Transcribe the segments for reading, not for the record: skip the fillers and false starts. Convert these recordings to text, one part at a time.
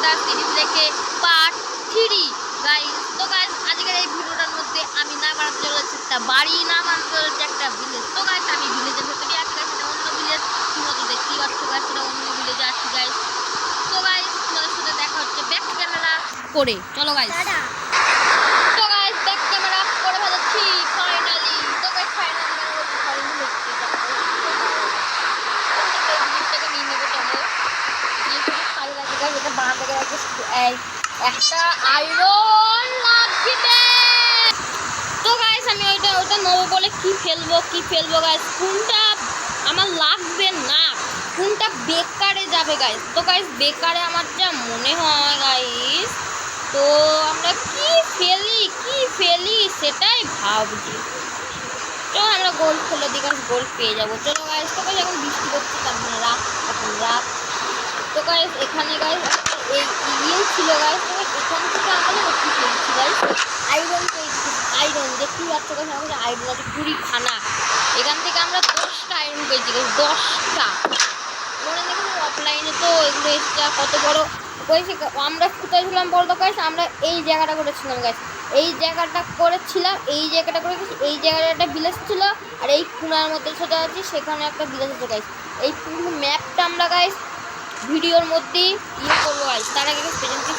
The series দেখে part 3 guys. তো guys আজকের এই ভিডিওটার মধ্যে আমি না বানাতে চলেছি একটা বাড়ি, না বানাতে চলেছি একটা ভিলেজ। তো গাইস আমি ভিলেজের ভেতরে আছি গাইস, এটা অন্য ভিলেজ, তোমরা তো দেখতেই পাচ্ছ গাইস, এটা অন্য ভিলেজে আছি গাইস। তো গাইস তোমাদের সাথে দেখা হচ্ছে ব্যাক ক্যামেরা করে। চলো গাইস। তো গাইস ব্যাক ক্যামেরা করে ফেলেছি ফাইনালি। তো গাইস ফাইনালি একটা আয়রন লাগবে। তো গাইস আমি ওটা নেবো বলে কি ফেলবো গাইস, কোনটা আমার লাগবে না, কোনটা বেকারে যাবে গাইস। তো গাইস বেকারে আমার যা মনে হয় গাইস, তো আমরা কি ফেলি সেটাই ভাবছি। চলো আমরা গোল ফেলে দিই গাইস, গোল পেয়ে যাবো। চলো গাইস। তো গাইস এখন বৃষ্টি করছে, তারপরে রাত। তো গাইস এখানে গাইস এই ইয়ে ছিল গাইস, তো এখান থেকে আমরা কি পেয়েছি গাইস, আয়রন দেখতেই পাচ্ছ গাইস, আমাদের আয়রন আছে 20 খানা। এখান থেকে আমরা 10টা আয়রন পেয়েছি গাইস, 10টা। মনে দেখুন অফলাইনে তো এগুলো এসছে কত বড় হয়েছে। আমরা কোথায় ছিলাম বলতো গাইস, আমরা এই জায়গাটা করেছিলাম গাইস, এই জায়গাটা করে গেছি। এই জায়গাটা একটা ভিলেজ ছিল, আর এই কোনার মধ্যে সেটা আছে, সেখানে একটা ভিলেজ আছে গাইস। এই পুরো ম্যাপটা আমরা গাইস ভিডিওর মধ্যেই ইয়ে করবো গাইস। তার আগে প্রেজেন্টিভ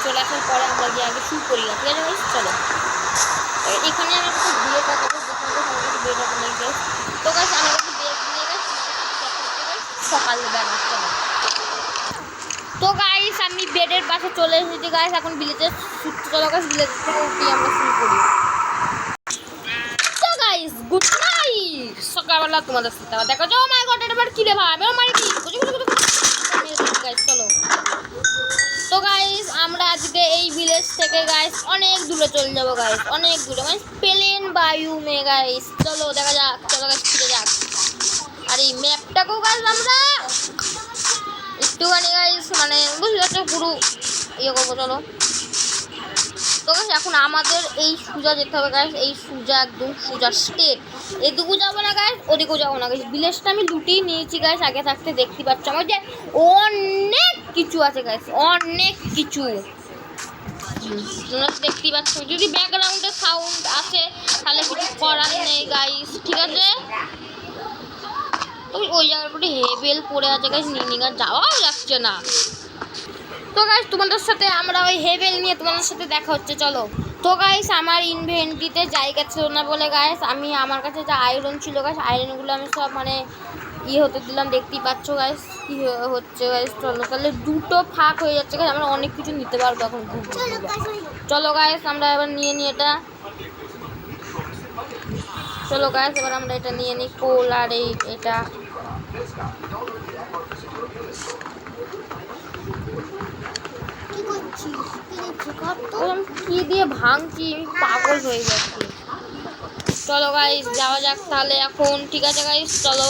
চলে আসার পরে আমরা গিয়ে আগে শুরু করি ঠিক আছে গাইস। চলো এখানে আমি একটু বিয়ে কাটাবো, বিয়েটা নিয়ে গাইস। তো গাইস আমি একটু বিয়ে নিয়ে গাইস সকালবেলা। চলো তো গাইস আমি বেডের পাশে চলে এসেছি গাইস, এখন ভিলেজের ছুটতে। চলো গাইস ভিলেজ থেকে উঠি আমরা শুরু করি। তো গাইস গুড নাইট, সকালবেলা তোমাদের সাথে আবার দেখো। ও মাই গড এবার কি রে ভাই, আমি মারি দি গাইস। চলো তো গাইস আমরা আজকে এই ভিলেজ থেকে গাইস অনেক দূরে চলে যাবো গাইস, অনেক দূরে মানে প্লেন বায়ুমে গাইস। চলো দেখা যাক, চলো গাইস ফিরে যাক। আর এই ম্যাপটাকেও গাইস আমরা একটুখানি গাইস মানে বুঝতে পারছো পুরো ইয়ে করবো। চলো তো গাইস এখন আমাদের এই সোজা যেতে হবে গাইস, এই সোজা একদম সোজা স্টেট। এদিকেও যাবো না গাইস, ওদিকেও যাবো না গাইস। ভিলেজটা আমি লুটিয়ে নিয়েছি গাইস আগে থাকতে, দেখতে পাচ্ছ আমার যে অনেক কিছু আছে গাইস, অনেক কিছু তোমরা দেখতেই পাচ্ছ। যদি ব্যাকগ্রাউন্ডে সাউন্ড আসে তাহলে কিছু করার নেই গাইস, ঠিক আছে। তো ওই জায়গার উপরে হেবেল পড়ে আছে গাইস, নিয়ে যাওয়াও যাচ্ছে না। তো গাইস তোমাদের সাথে আমরা ওই হেভেল নিয়ে তোমাদের সাথে দেখা হচ্ছে। চলো তো গাইস আমার ইনভেন্টরিতে জায়গা ছিল না বলে গাইস আমি আমার কাছে যা আয়রন ছিল গাইস, আয়রনগুলো আমি সব মানে ইয়ে হতে দিলাম, দেখতেই পাচ্ছ গাইস কি হচ্ছে গাইস। চলো তাহলে দুটো ফাঁক হয়ে যাচ্ছে গাইস, আমরা অনেক কিছু নিতে পারবো এখন। চলো গাইস আমরা এবার নিয়ে নিই এটা। চলো গাইস এবার আমরা এটা নিয়ে নিই, কোল আর এটা। কি দিয়ে ভাঙছি আমি পাগল হয়ে যাচ্ছি। চলো গাইস যাওয়া যাক তাহলে এখন, ঠিক আছে গাইস। চলো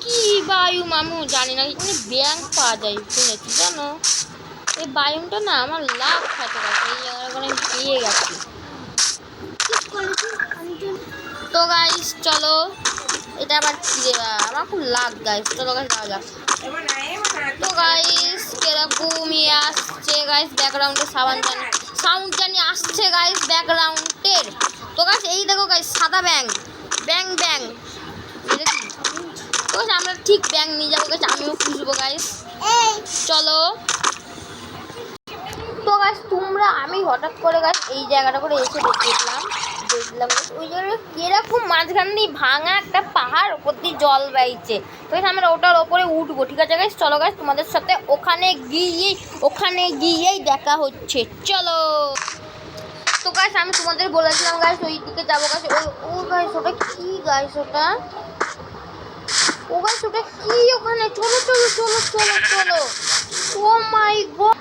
কি বায়ু মামু জানি না, এখানে ব্যাংক পাওয়া যায় শুনেছি জানো। এই বায়ুটা না আমার লাভ খাতে গেছে, এই জায়গাটা আমি পেয়ে গেছি। তো গাইস চলো এটা আবার কি দেবা, আমার খুব লাভ গাইস। চলো গাইস যাওয়া যাক। তো গাইস কিরকমই আসছে গাইস ব্যাকগ্রাউন্ডে সাউন্ড জানি আসছে গাইস ব্যাকগ্রাউন্ডের। তো গাইস এই দেখো গাইস সাদা ব্যাং তো আমরা ঠিক ব্যাং নিয়ে যাবো গাইস, আমিও খুঁজবো গাইস। চলো তো গাইস আমি হঠাৎ করে গাইস এই জায়গাটা করে এসে দেখলাম ওই জায়গাটা কিরকম মাঝখান দিয়ে ভাঙা একটা পাহাড়, ওপর দিয়ে জল বাইছে। তো আমরা ওটার ওপরে উঠবো, ঠিক আছে গাইস। চলো গাইস তোমাদের সাথে ওখানে গিয়েই দেখা হচ্ছে। চলো তো গাইস আমি তোমাদের বলেছিলাম গাইস ওই দিকে যাবো গাইস। ও গাইস ওটা কি গাইস, ওটা কি ওখানে? চলো ও মাই গড।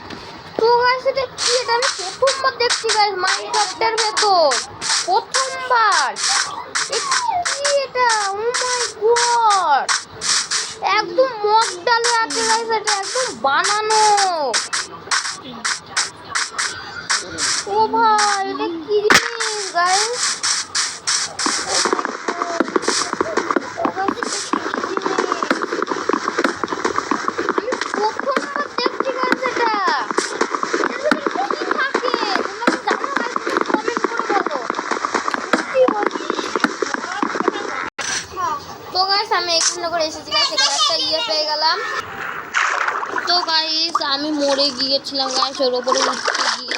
তো গাইস এটা কি, এটা আমি প্রথমবার দেখছি গাইস মাইনক্রাফটের ভেতর, প্রথমবার। কি এটা? ও মাই গড একদম মগ ডালে আছে গাইস, এটা একদম বানানো। ও ভাই এটা কি জিনিস গাইস, প্রথম গাইস আমি এখানে করে এসেছি গাইস, এখানে একটা ইয়ে পেয়ে গেলাম। তো গাইস আমি মরে গিয়েছিলাম গাইস, ওর উপরে উঠতে গিয়ে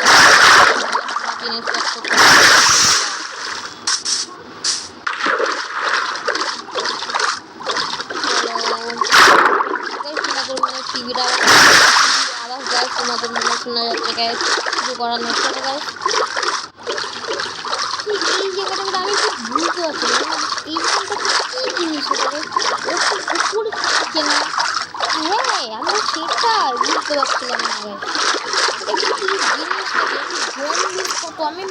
জিনিসপত্র তোমাদের মনে টিভিটা আওয়াজ গাইস তোমাদের মনে শোনা যাচ্ছে গাইস, কিছু করার নেই। তো গাইস এই জায়গাটা আমি খুব বুঝতে পারছি না, এই জায়গাটা কি জিনিস উপরে থাকে না। হ্যাঁ আমি সেটা বুঝতে পারছিলাম না গাইস, এটা কি জিনিস জম্বিস কত। আমি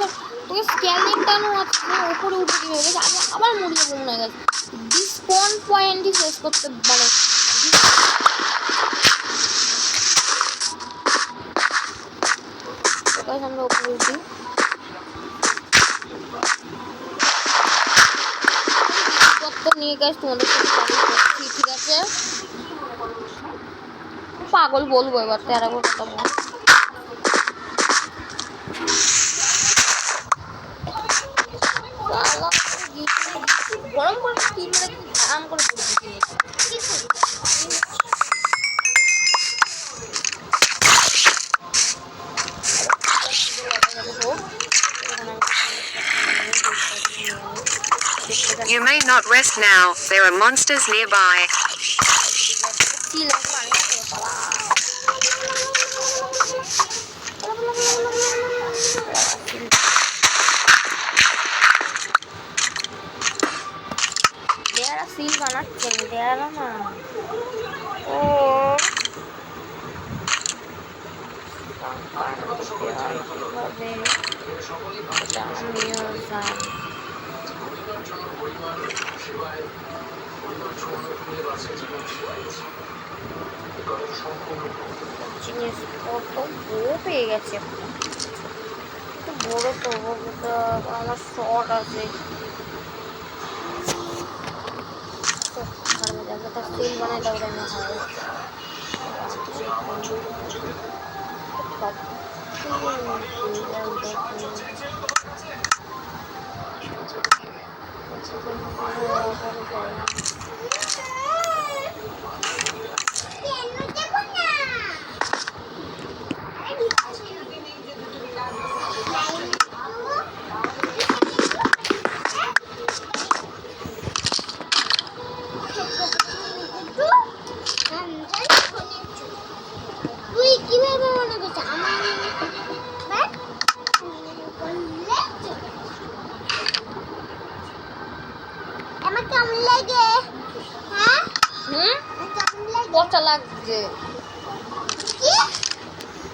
তোকে স্কেলেটনও আছে উপরে উঠে কি হয়ে গেছে, আমি আবার মরে যাবো মনে হয় গেছে। ডিসপন পয়েন্টই শেষ করতে মানে আমরা উপরে উঠি। নিয়ে গেছে তোমাদের ঠিক আছে, পাগল বলবো এবার তেরা করে কথা বল। গরম করে তিন মিনিট আরাম করে You may not rest now, there are monsters nearby. Seal বানাচ্ছেন দেয়ালা না ও জিনিসপত্র বড় পেয়ে গেছে, বড় তো আমার শর্ট আছে। সিল বানাই দাও না পচা লাগছে,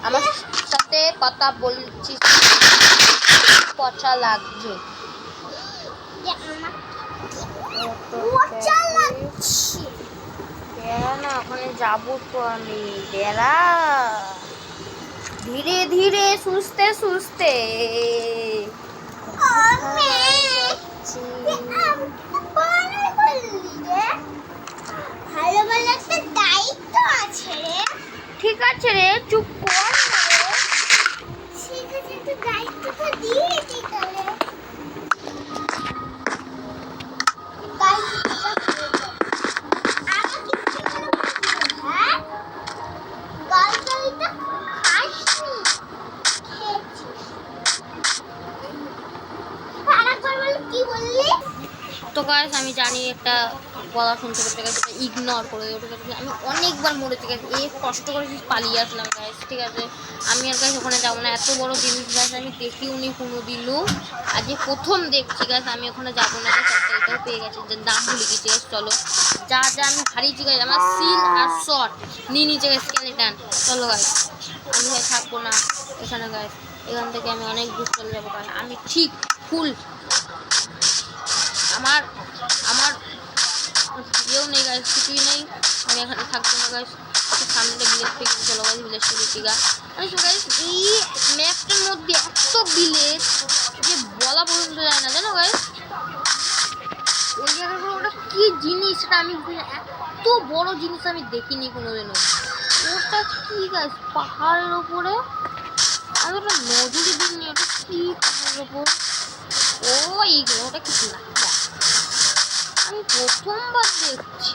আমার সাথে কথা বলছিস পচা লাগছে। না ওখানে যাবো তো আমি, বেড়া ধীরে ধীরে সুস্থে সুস্থে ঠিক আছে রে, চুপ কর। তো গাইস আমি জানি একটা গলা শুনতে করতে গেছে, ইগনোর করে ওটা আমি অনেকবার মরেছি গেছে, এই কষ্ট করে পালিয়ে আসলাম গাইস। ঠিক আছে আমি আর গাইস ওখানে যাবো না, এত বড় জিনিস গাইস আমি দেখিও নি কোনোদিনও, আজ প্রথম দেখছি গাইস। আমি ওখানে যাবো না গাইস, একটা এটাও পেয়ে গেছে যে নাম ভুলে গেছি গাইস। চলো যা যা আমি হারিয়েছি গাইস, আমার সিল আর শর্ট নিয়ে নিচে গাইস স্কেলেটন। চলো গাইস আমি ভাই থাকবো না এখানে গাইস, এখান থেকে আমি অনেক দূর চলে যাবো গাইস। আমি ঠিক ফুল আমার আমার ইয়েও নেই গাইস, কিছুই নেই, আমি এখানে থাকবো না গাইস। সামনে ভিলেজ থেকে চলো গাইস, ভিলেজ থেকে টিকা গাইস। এই ম্যাপটার মধ্যে এত ভিলেজ যে বলা পর্যন্ত যায় না জানো গাইস। ওই জায়গাগুলো ওটা কি জিনিস সেটা আমি এত বড় জিনিস আমি দেখিনি কোনোদিনও। ওটা কি গাইস পাহাড়ের ওপরে, আমি ওটা নজরে দিইনি, ওটা কি পাহাড়ের ওপর। ও এইগুলো ওটা কিছু না, আমি আমি প্রথমবার দেখছি।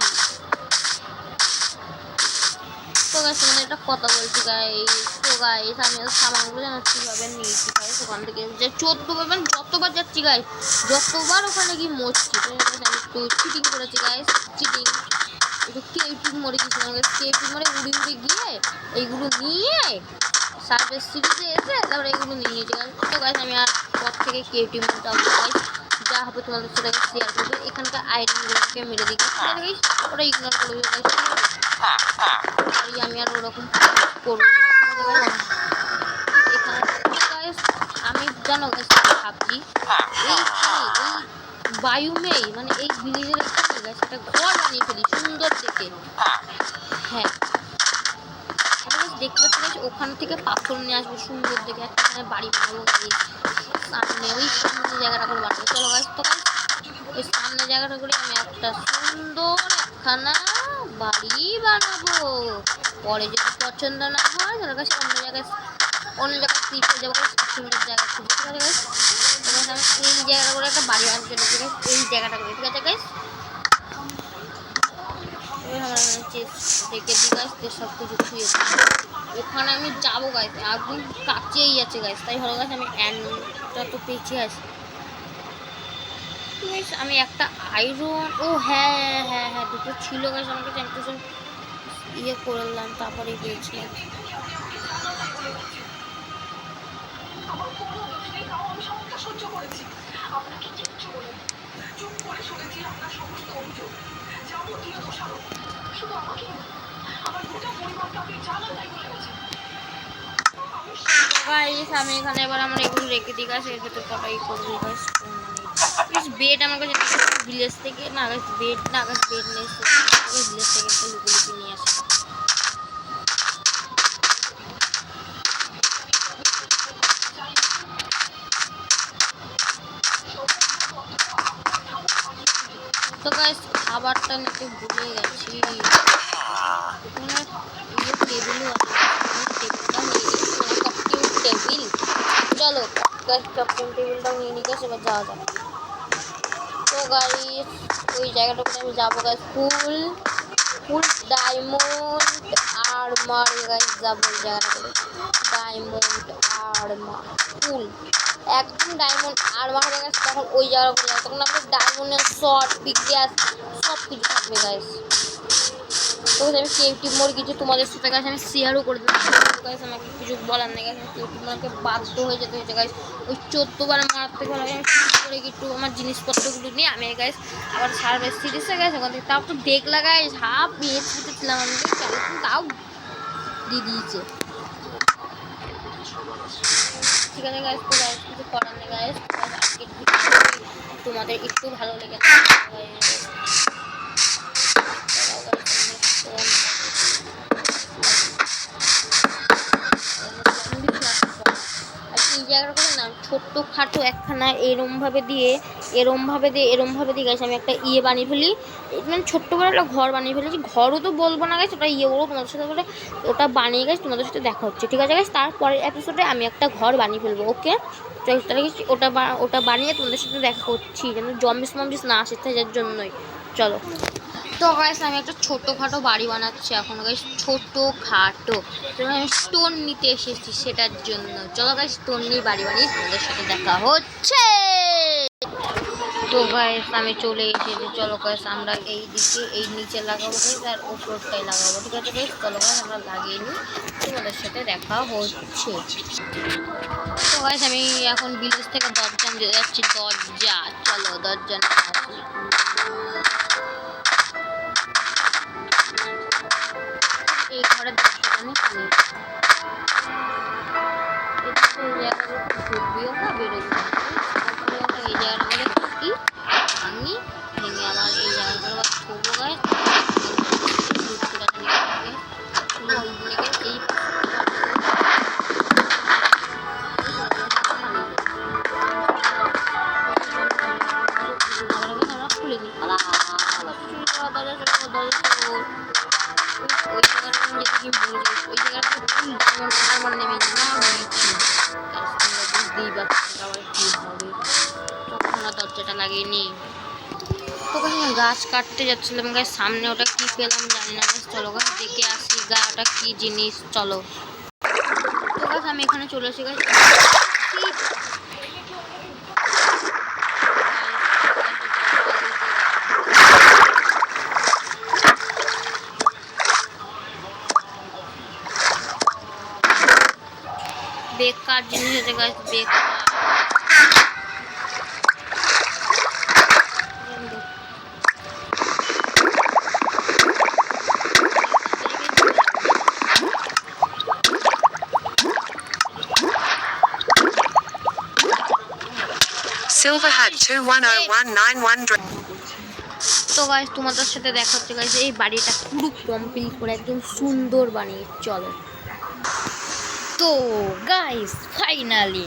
তো গাইস মানে একটা কথা বলছি গাইস, তো গাইস আমি সামানগুলো যেন কীভাবে নিয়েছি গাইস ওখান থেকে, যে 14বার মানে যতবার যাচ্ছি গাইস, যতবার ওখানে গিয়ে মরছি। তো আমি একটু চিটিং করেছি গাইস, চিটিং একটু কেউটিং মরে গেছিলাম গাইস, কেউটিং মরে উড়ে উড়ে গিয়ে এইগুলো নিয়ে সার্ভিস সিরিজে এসে তারপরে এগুলো নিয়ে নিয়েছি গাইস। তো গাইস আমি আর পর থেকে কেউটিং মরতে হবে গাইস, যা হবে তোমাদের সাথে শেয়ার করবে। এখানকার আইডিগুলোকে মেরে দিই গাইস, ওরা ইগনোর করবে গাইস, আমি আর ওরকম করবো না। এখানে আমি জানো গাইস ভাবছি এই বায়ুমেই মানে এই ভিলেজের এখানে গাইস একটা ঘর বানিয়ে ফেলি সুন্দর দেখে। হ্যাঁ দেখতে পাচ্ছি গাইস, ওখান থেকে পাথর নিয়ে আসবো সুন্দর দেখে একটা বাড়ি বানাবো গাইস সামনে, ওই সামনে জায়গাটা করে বানাবো। চলো গাইস, তো গাইস ওই সামনে জায়গাটা করে আমি একটা সুন্দর একখানা বাড়ি বানাবো। পরে যদি পছন্দ না হয় তাহলে গাছ অন্য জায়গায় শিফট হয়ে যাবো সুন্দর জায়গা খুঁজে। ঠিক আছে গাছ, আমি এই জায়গাটা করে একটা বাড়ি বানাতে চলেছি গাছ, এই জায়গাটা করে। ঠিক আছে গাছ, আমরা দেখে দিই গাছ সব কিছু ছুঁয়ে ওখানে আমি যাবো গাছ, আগুন কাছেই আছে গাছ, তাই ভালো গাছ আমি অ্যান্ডটা তো পেয়েছি আছি। আমি একটা আয়রন, ও হ্যাঁ হ্যাঁ হ্যাঁ দুটো ছিল গাছ আমার কাছে, আমি তো ইয়ে করলাম তারপরে পেয়েছিলাম। আমি এখানে এবার আমার এগুলো রেখে দিই গাছ, এর ভেতর কটাই করবো গাছ। বেড আমার কাছে ভিলেজ থেকে না গাছ, বেড না গাছ, বেড নেই ভিলেজ থেকে একটা লুকুলুকি নিয়ে আসে। তো গাইস খাবারটা নিতে ভুলে গেছি, টেবিলও টেবিল। চলো গাইস কাপটিং টেবিলটাও নিয়ে নিয়ে গেছে, এবার যাওয়া যাবে। তো গাইস ওই জায়গাটা করে আমি যাবো গাইস, ফুল ডায়মন্ড আর্মার গাইস যাবো ওই জায়গাটা করে, ডায়মন্ড আর্মার ফুল একদম ডায়মন্ড আর্মার হয়ে গেছে। তখন ওই জায়গা করে যাবো, তখন আমাদের ডায়মন্ডের শর্ট পিকেস সব কিছু থাকবে গাইস। তো আমি কেউটি মোর কিছু তোমাদের সাথে গাছ আমি শেয়ারও করে দিচ্ছি গাইস, আমাকে কিছু বলার নেই গাছ, কেউটি মোরকে বাধ্য হয়ে যেতে হয়েছে গাইস। ওই 14বার মারতে ভালো আমি করে একটু আমার জিনিসপত্রগুলো নিয়ে আমি গাইস আবার সার্ভিস সিরিজে গাইস ওখান থেকে তাও তো দেখলা গাইস হাফ বিয়ে ছিলাম আমি, তাও দিয়ে দিয়েছে। ঠিক আছে গাইস, তো গাইস কিছু করার নেই গাইস, আজকের তোমাদের একটু ভালো লেগেছে এই জায়গাটা করে না ছোট্ট খাটো একখানা এরমভাবে দিয়ে গাছ আমি একটা ইয়ে বানিয়ে ফেলি, মানে ছোট্ট করে একটা ঘর বানিয়ে ফেলেছি। ঘরও তো বলবো না গাছ, ওটা ইয়ে বলবো তোমাদের সাথে বলে, ওটা বানিয়ে গাছ তোমাদের সাথে দেখা হচ্ছে। ঠিক আছে গাছ, তারপরের এপিসোডে আমি একটা ঘর বানিয়ে ফেলবো। ওকে ওটা বানিয়ে তোমাদের সাথে দেখা করছি, যেন জম্বিস মম্বিস না আসে তার জন্যই। চলো তো গাইস আমি একটা ছোটোখাটো বাড়ি বানাচ্ছি এখন গাইস, ছোটোখাটো আমি স্টোন নিতে এসেছি সেটার জন্য। চলো গাইস স্টোন নিয়ে বাড়ি বানিয়ে তোমাদের সাথে দেখা হচ্ছে। তো গাইস আমি চলে এসেছি, চলো গাইস আমরা এই দিকে এই নিচে লাগাবো গাইস আর ওপরটাই লাগাবো। ঠিক আছে গাইস, চলো গাইস আমরা লাগিয়ে নিই, তোমাদের সাথে দেখা হচ্ছে। তো গাইস আমি এখন ভিলেজ থেকে দরজা দিয়ে যাচ্ছি, দরজা চলো দরজা নিয়ে আসি। এই ঘরের দরজাটা আমি খুলে ঢুকবিও না বেরোবি না, এই জায়গাটা করে থাকি আমি ভেঙে আমার এই জায়গাটা করে ছোটো গায়ে এই খুলে দিই ওই জায়গাটা যেতে কি বলে ওই জায়গাটা আমার নেমে বুঝতেই পারছি আবার কি হবে, তখন দরজাটা লাগিয়ে নিই। তো গাছ না গাছ কাটতে যাচ্ছিলাম গাছ, সামনে ওটা কি পেলাম জানি না guys, চলো গাছ দেখে আসি ওটা কি জিনিস। চলো তো গাছ আমি এখানে চলে আসি গাছ। বেকার জিনিস আছে গাছ, বেকার। Silver hat 210191. তো গাইস তোমাদের সাথে দেখা হচ্ছে গাইস এই বাড়িটা পুরো কমপ্লিট করে একদম সুন্দর বানিয়ে। চলো তো গাইস ফাইনালি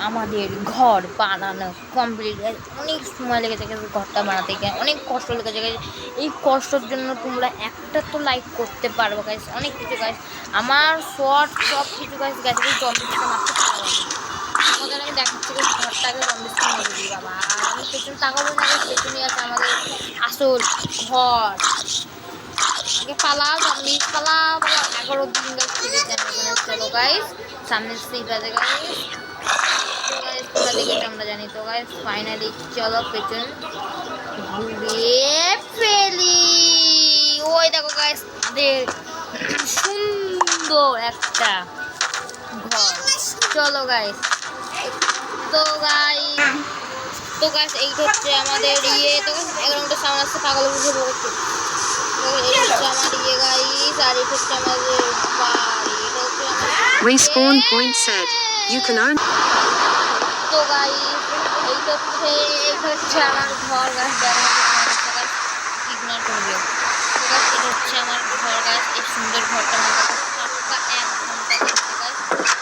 আমাদের ঘর বানানো কমপ্লিট। অনেক সময় লেগেছে গাইস ঘরটা বানাতে, গিয়ে অনেক কষ্ট লেগেছে গাইস। এই কষ্টের জন্য তোমরা একটা তো লাইক করতে পারবে গাইস। অনেক কিছু গাইস আমার শর্ট সব কিছু গাইস গেছে জন্ডিসটা মারতে পারবো। তোমাদের আমি দেখাচ্ছি ঘরটাকে জন্ডিসটা মেরে দিই বাবা। আর আমি পেছনে তাকাবো না গাইস, পেছনে আছে আমাদের আসল ঘর। আগে পালাও জন্ডিস পালাও, 11 দিন গাইস থেকে যাবে। চলো গাইস সামনে সিট আছে গাইস। তো গাইস তোমরা দেখেছো আমরা জানি। তো গাইস ফাইনালি চলো পেছন ঘুরে ফেলি। ওই দেখো গাইস আমাদের সুন্দর একটা ঘর। চলো গাইস তো গাইস এইটা হচ্ছে আমাদের ইয়ে। তো এগারোটা সামনে আসছে পাগল বুঝে বলছে। এটা হচ্ছে আমার ইয়ে গাইস, আর এটা হচ্ছে আমাদের বাড়ি। এটা হচ্ছে আমাদের Respawn point said, you can own. তো গাইস এইটা হচ্ছে আমার ঘর গাছ। ইগনোর করবে। তো গাইস এটা হচ্ছে আমার ঘর গাছ। এই সুন্দর ঘরটা আমার কাছে পাক্কা 1 ঘন্টা লাগবে গাইস।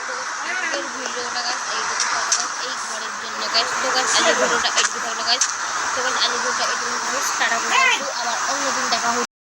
তো আজকের ভিডিওটা গাইস এইটুকু থাকলো গাইস এই ঘরের জন্য গাইস। তো গাইস আজকের ভিডিওটা এইটুকু থাকলো গাইস। তো গাইস আজকের ভিডিওটা এইটুকু গাইস। টাটা করে আবার অন্যদিন দেখা হবে।